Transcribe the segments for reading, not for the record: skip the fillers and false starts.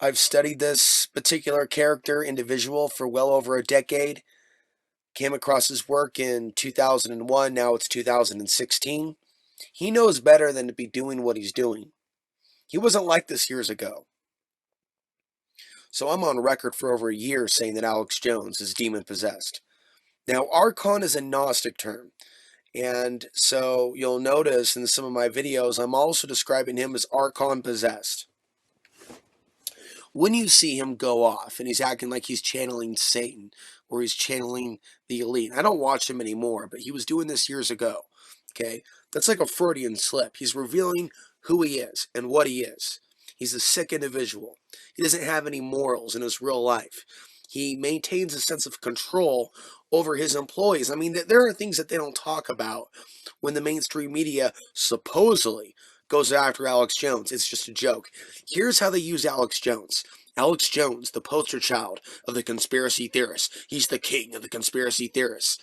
I've studied this particular character individual for well over a decade. Came across his work in 2001, now it's 2016. He knows better than to be doing what he's doing. He wasn't like this years ago. So I'm on record for over a year saying that Alex Jones is demon possessed. Now, Archon is a Gnostic term. And so you'll notice in some of my videos, I'm also describing him as Archon possessed. When you see him go off and he's acting like he's channeling Satan or he's channeling the elite, I don't watch him anymore, but he was doing this years ago. Okay, that's like a Freudian slip. He's revealing who he is and what he is. He's a sick individual. He doesn't have any morals in his real life. He maintains a sense of control over his employees. I mean, there are things that they don't talk about when the mainstream media supposedly goes after Alex Jones. It's just a joke. Here's how they use Alex Jones. Alex Jones, the poster child of the conspiracy theorists. He's the king of the conspiracy theorists.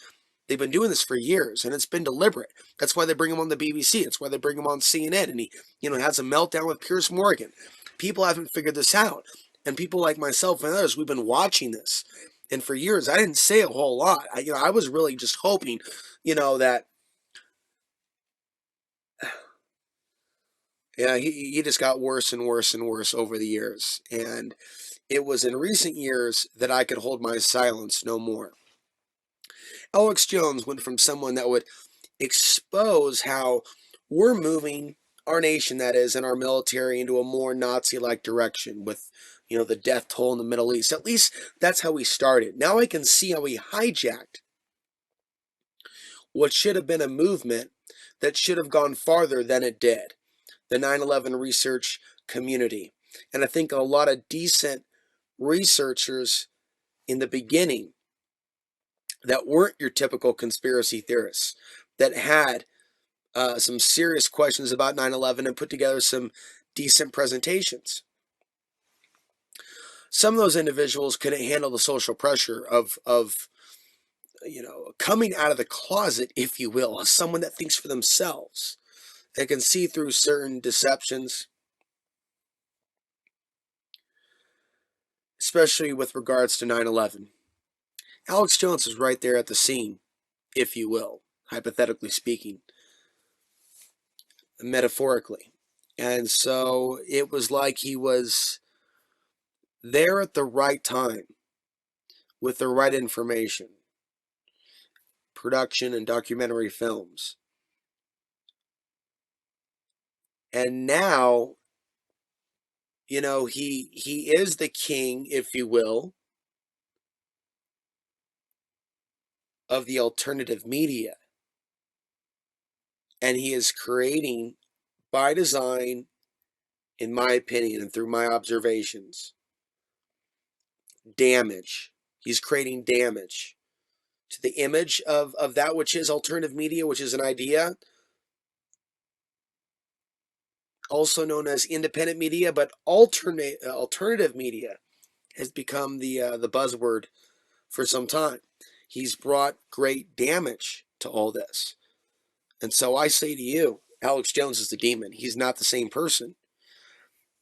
They've been doing this for years, and it's been deliberate. That's why they bring him on the BBC. That's why they bring him on CNN, and he, has a meltdown with Piers Morgan. People haven't figured this out, and people like myself and others, we've been watching this. And for years, I didn't say a whole lot. I was really just hoping, that yeah, he just got worse and worse and worse over the years. And it was in recent years that I could hold my silence no more. Alex Jones went from someone that would expose how we're moving our nation, that is, and our military into a more Nazi-like direction with, the death toll in the Middle East. At least that's how he started. Now I can see how he hijacked what should have been a movement that should have gone farther than it did. The 9/11 research community. And I think a lot of decent researchers in the beginning that weren't your typical conspiracy theorists, that had some serious questions about 9/11 and put together some decent presentations. Some of those individuals couldn't handle the social pressure of coming out of the closet, if you will, as someone that thinks for themselves. They can see through certain deceptions, especially with regards to 9/11. Alex Jones was right there at the scene, if you will, hypothetically speaking, metaphorically. And so it was like he was there at the right time with the right information, production and documentary films. And now, he is the king, if you will, of the alternative media. And he is creating, by design, in my opinion and through my observations, damage. He's creating damage to the image of that which is alternative media, which is an idea, also known as independent media, but alternative media has become the buzzword for some time. He's brought great damage to all this. And so I say to you, Alex Jones is the demon. He's not the same person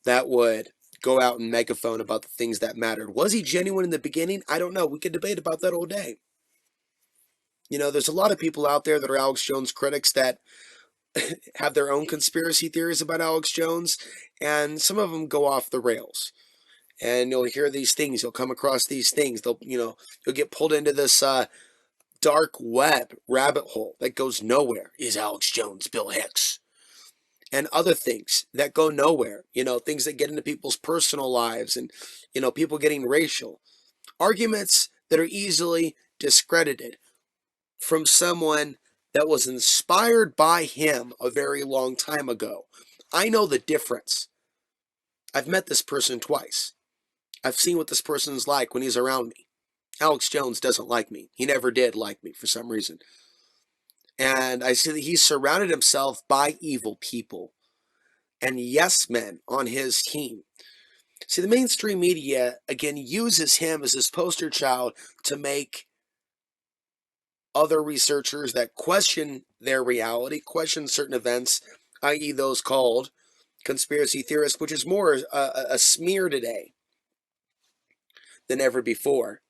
that would go out and megaphone about the things that mattered. Was he genuine in the beginning? I don't know. We could debate about that all day. There's a lot of people out there that are Alex Jones critics that have their own conspiracy theories about Alex Jones, and some of them go off the rails. And you'll hear these things. You'll come across these things. You'll get pulled into this dark web rabbit hole that goes nowhere. Is Alex Jones Bill Hicks? And other things that go nowhere. Things that get into people's personal lives, and people getting racial arguments that are easily discredited from someone that was inspired by him a very long time ago. I know the difference. I've met this person twice. I've seen what this person's like when he's around me. Alex Jones doesn't like me. He never did like me for some reason. And I see that he's surrounded himself by evil people and yes men on his team. See, the mainstream media, again, uses him as his poster child to make other researchers that question their reality, question certain events, i.e. those called conspiracy theorists, which is more a smear today. than ever before.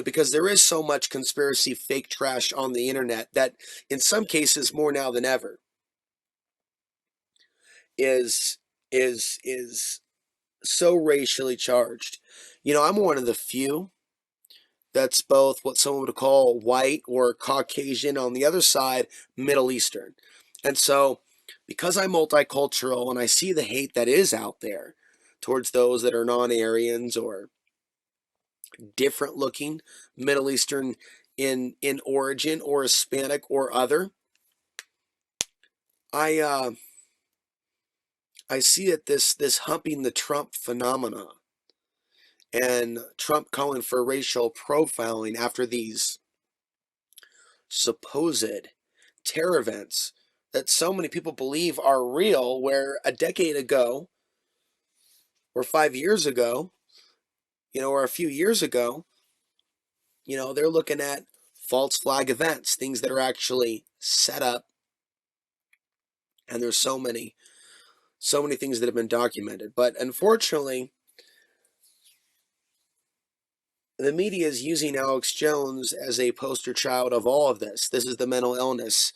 Because there is so much conspiracy fake trash on the internet that in some cases more now than ever is is so racially charged. I'm one of the few that's both what someone would call white or Caucasian, on the other side, Middle Eastern. And so, because I'm multicultural and I see the hate that is out there towards those that are non-Aryans or different looking, Middle Eastern in origin or Hispanic or other, I I see it this humping the Trump phenomena and Trump calling for racial profiling after these supposed terror events that so many people believe are real, where a decade ago or 5 years ago, or a few years ago, they're looking at false flag events, things that are actually set up. And there's so many things that have been documented. But unfortunately, the media is using Alex Jones as a poster child of all of this. This is the mental illness,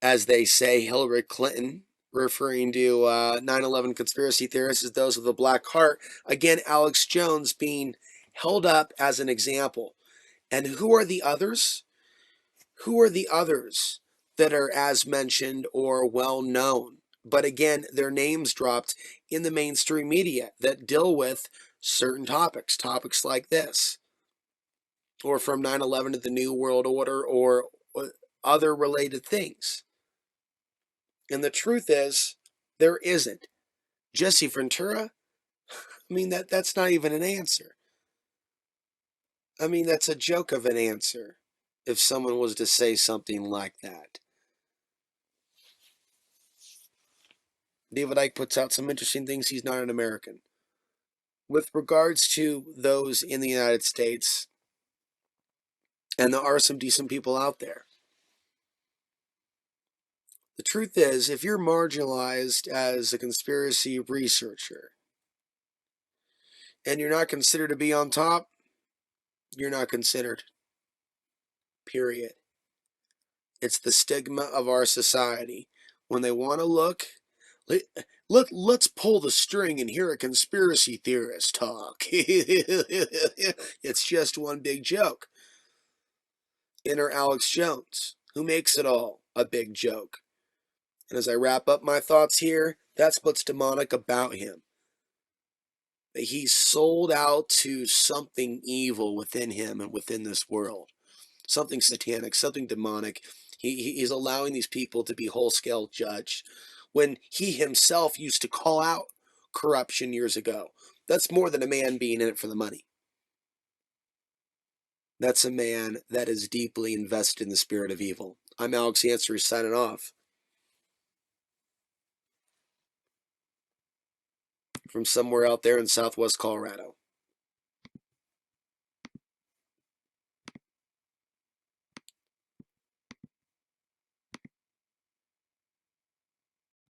as they say, Hillary Clinton, referring to 9/11 conspiracy theorists as those with a black heart. Again, Alex Jones being held up as an example. And who are the others? Who are the others that are as mentioned or well known? But again, their names dropped in the mainstream media that deal with certain topics like this, or from 9/11 to the New World Order, or other related things. And the truth is, there isn't. Jesse Ventura, I mean, that's not even an answer. I mean, that's a joke of an answer if someone was to say something like that. David Icke puts out some interesting things. He's not an American. With regards to those in the United States, and there are some decent people out there, the truth is, if you're marginalized as a conspiracy researcher and you're not considered to be on top, you're not considered. Period. It's the stigma of our society. When they want to let's pull the string and hear a conspiracy theorist talk. It's just one big joke. Enter Alex Jones, who makes it all a big joke. And as I wrap up my thoughts here, that's what's demonic about him. That he's sold out to something evil within him and within this world. Something satanic, something demonic. He's allowing these people to be whole scale judged when he himself used to call out corruption years ago. That's more than a man being in it for the money. That's a man that is deeply invested in the spirit of evil. I'm Alex Ansary, signing off from somewhere out there in Southwest Colorado.